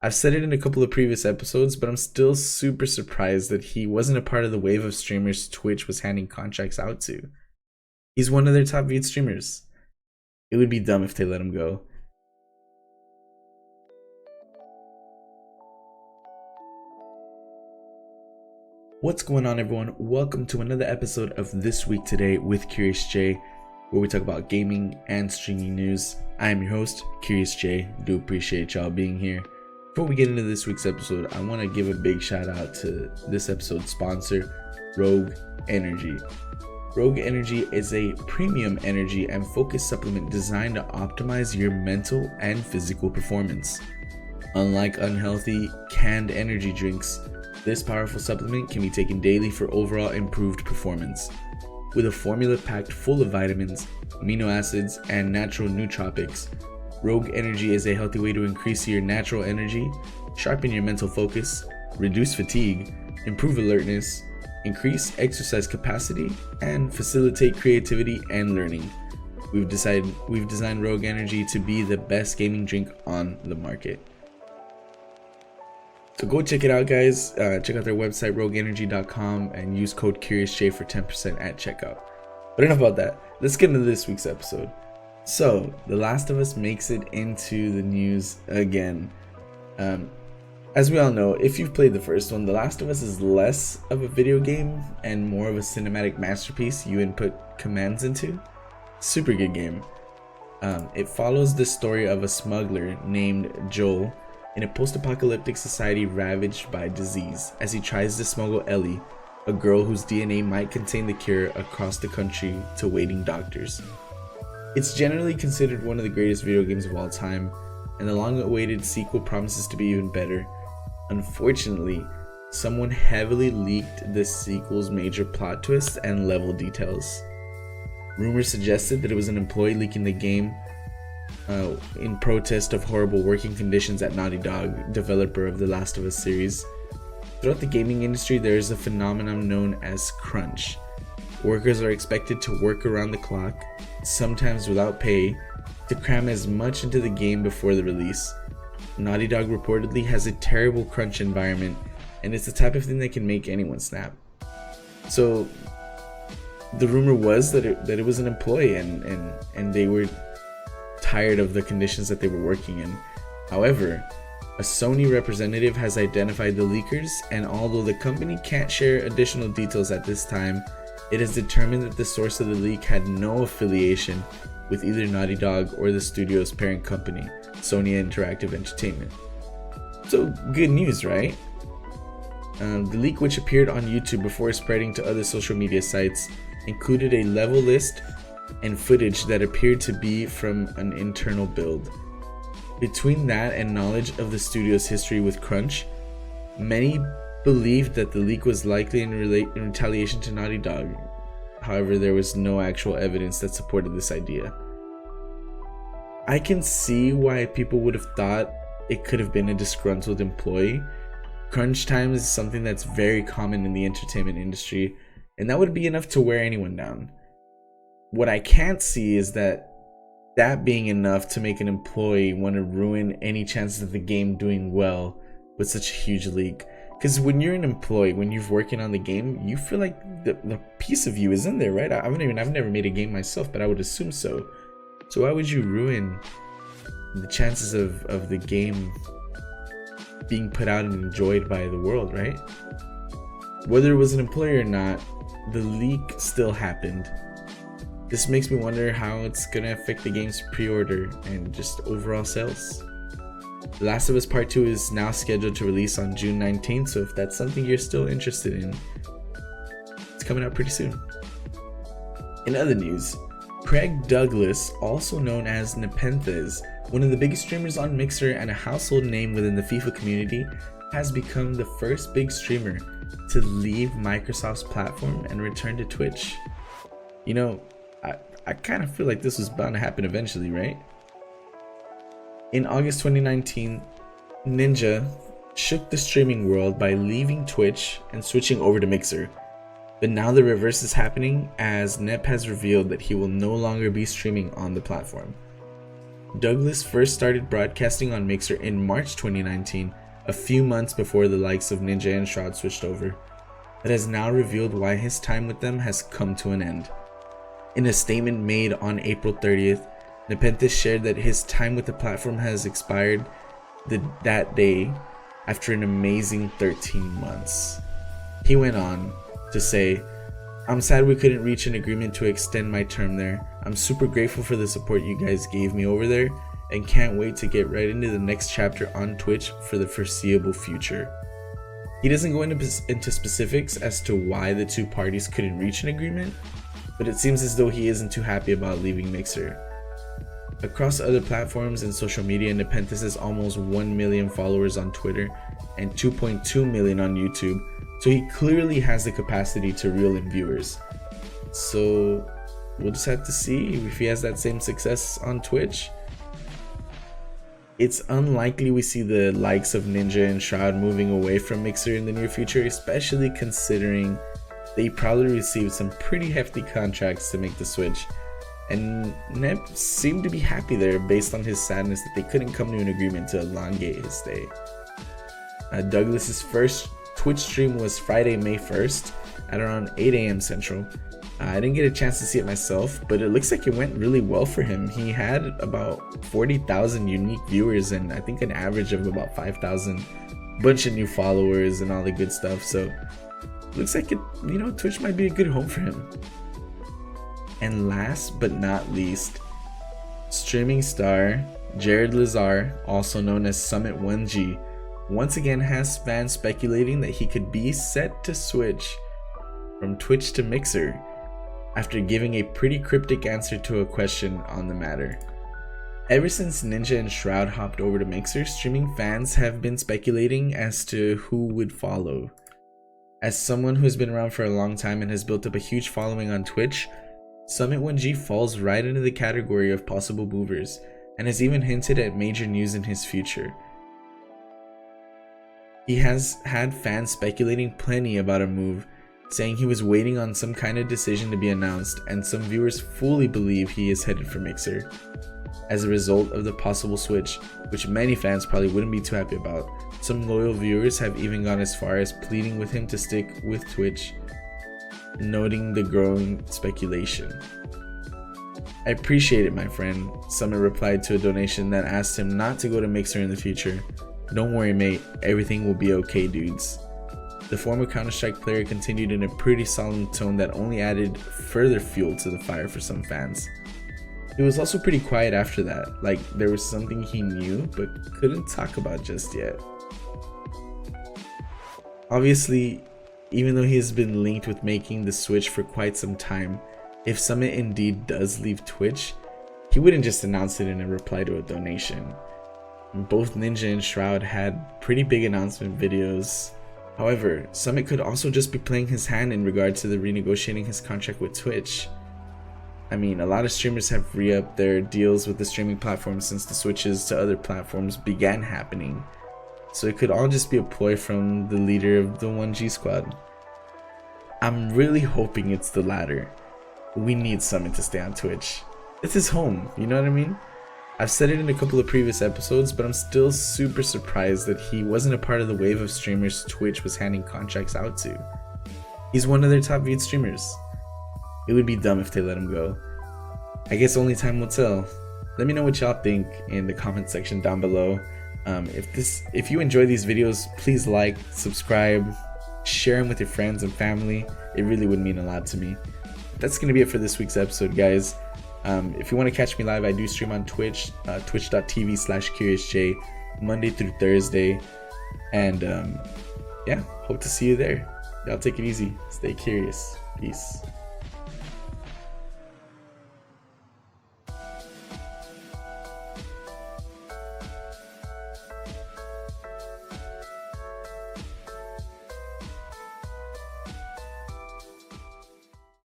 I've said it in a couple of previous episodes, but I'm still super surprised that he wasn't a part of the wave of streamers Twitch was handing contracts out to. He's one of their top viewed streamers. It would be dumb if they let him go. What's going on, everyone? Welcome to another episode of This Week Today with CuriousJ, where we talk about gaming and streaming news. I am your host, CuriousJ. Do appreciate y'all being here. Before we get into this week's episode, I want to give a big shout out to this episode's sponsor, Rogue Energy. Rogue Energy is a premium energy and focus supplement designed to optimize your mental and physical performance. Unlike unhealthy canned energy drinks, this powerful supplement can be taken daily for overall improved performance. With a formula packed full of vitamins, amino acids, and natural nootropics, Rogue Energy is a healthy way to increase your natural energy, sharpen your mental focus, reduce fatigue, improve alertness, increase exercise capacity, and facilitate creativity and learning. We've designed Rogue Energy to be the best gaming drink on the market. So go check it out, guys. Check out their website, rogueenergy.com, and use code CuriousJ for 10% at checkout. But enough about that. Let's get into this week's episode. So, The Last of Us makes it into the news again. As we all know, if you've played the first one, The Last of Us is less of a video game and more of a cinematic masterpiece you input commands into. Super good game. It follows the story of a smuggler named Joel in a post-apocalyptic society ravaged by disease as he tries to smuggle Ellie, a girl whose DNA might contain the cure, across the country to waiting doctors. It's generally considered one of the greatest video games of all time, and the long-awaited sequel promises to be even better. Unfortunately, someone heavily leaked the sequel's major plot twists and level details. Rumors suggested that it was an employee leaking the game in protest of horrible working conditions at Naughty Dog, developer of the Last of Us series. Throughout the gaming industry, there is a phenomenon known as crunch. Workers are expected to work around the clock, sometimes without pay, to cram as much into the game before the release. Naughty Dog reportedly has a terrible crunch environment, and it's the type of thing that can make anyone snap. So the rumor was that it was an employee and they were tired of the conditions that they were working in. However, a Sony representative has identified the leakers, and although the company can't share additional details at this time, it has determined that the source of the leak had no affiliation with either Naughty Dog or the studio's parent company, Sony Interactive Entertainment. So, good news, right? The leak, which appeared on YouTube before spreading to other social media sites, included a level list and footage that appeared to be from an internal build. Between that and knowledge of the studio's history with crunch, many believed that the leak was likely in retaliation to Naughty Dog. However, there was no actual evidence that supported this idea. I can see why people would have thought it could have been a disgruntled employee. Crunch time is something that's very common in the entertainment industry, and that would be enough to wear anyone down. What I can't see is that being enough to make an employee want to ruin any chances of the game doing well with such a huge leak. Because when you're an employee, when you're working on the game, you feel like the piece of you is in there, right? I've never made a game myself, but I would assume so. So why would you ruin the chances of the game being put out and enjoyed by the world, right? Whether it was an employee or not, the leak still happened. This makes me wonder how it's gonna affect the game's pre-order and just overall sales. The Last of Us Part 2 is now scheduled to release on June 19th, so if that's something you're still interested in, it's coming out pretty soon. In other news, Craig Douglas, also known as Nepenthez, one of the biggest streamers on Mixer and a household name within the FIFA community, has become the first big streamer to leave Microsoft's platform and return to Twitch. You know, I kind of feel like this was bound to happen eventually, right? In August 2019, Ninja shook the streaming world by leaving Twitch and switching over to Mixer. But now the reverse is happening, as Nep has revealed that he will no longer be streaming on the platform. Douglas first started broadcasting on Mixer in March 2019, a few months before the likes of Ninja and Shroud switched over. It has now revealed why his time with them has come to an end. In a statement made on April 30th, Nepenthez shared that his time with the platform has expired that day after an amazing 13 months. He went on to say, "I'm sad we couldn't reach an agreement to extend my term there. I'm super grateful for the support you guys gave me over there and can't wait to get right into the next chapter on Twitch for the foreseeable future." He doesn't go into specifics as to why the two parties couldn't reach an agreement, but it seems as though he isn't too happy about leaving Mixer. Across other platforms and social media, Nepenthez has almost 1 million followers on Twitter and 2.2 million on YouTube, so he clearly has the capacity to reel in viewers. So we'll just have to see if he has that same success on Twitch. It's unlikely we see the likes of Ninja and Shroud moving away from Mixer in the near future, especially considering they probably received some pretty hefty contracts to make the switch. And Nep seemed to be happy there based on his sadness that they couldn't come to an agreement to elongate his stay. Douglas's first Twitch stream was Friday, May 1st at around 8 a.m. Central. I didn't get a chance to see it myself, but it looks like it went really well for him. He had about 40,000 unique viewers and I think an average of about 5,000, bunch of new followers and all the good stuff. So looks like Twitch might be a good home for him. And last but not least, streaming star Jared Lazar, also known as Summit1g, once again has fans speculating that he could be set to switch from Twitch to Mixer after giving a pretty cryptic answer to a question on the matter. Ever since Ninja and Shroud hopped over to Mixer, streaming fans have been speculating as to who would follow. As someone who has been around for a long time and has built up a huge following on Twitch, Summit1g falls right into the category of possible movers and has even hinted at major news in his future. He has had fans speculating plenty about a move, saying he was waiting on some kind of decision to be announced, and some viewers fully believe he is headed for Mixer as a result of the possible switch, which many fans probably wouldn't be too happy about. Some loyal viewers have even gone as far as pleading with him to stick with Twitch, noting the growing speculation. "I appreciate it, my friend," Summit replied to a donation that asked him not to go to Mixer in the future. "Don't worry, mate, everything will be okay, dudes." The former Counter-Strike player continued in a pretty solemn tone that only added further fuel to the fire for some fans. He was also pretty quiet after that, like there was something he knew but couldn't talk about just yet. Obviously, even though he has been linked with making the switch for quite some time, if Summit indeed does leave Twitch, he wouldn't just announce it in a reply to a donation. Both Ninja and Shroud had pretty big announcement videos. However, Summit could also just be playing his hand in regard to the renegotiating his contract with Twitch. I mean, a lot of streamers have re-upped their deals with the streaming platform since the switches to other platforms began happening. So it could all just be a ploy from the leader of the 1G squad. I'm really hoping it's the latter. We need Summit to stay on Twitch. It's his home, you know what I mean? I've said it in a couple of previous episodes, but I'm still super surprised that he wasn't a part of the wave of streamers Twitch was handing contracts out to. He's one of their top viewed streamers. It would be dumb if they let him go. I guess only time will tell. Let me know what y'all think in the comment section down below. If you enjoy these videos, please like, subscribe, share them with your friends and family. It really would mean a lot to me. That's gonna be it for this week's episode, guys. If you want to catch me live, I do stream on Twitch, twitch.tv/CuriousJ, Monday through Thursday. And yeah, hope to see you there. Y'all take it easy. Stay curious. Peace.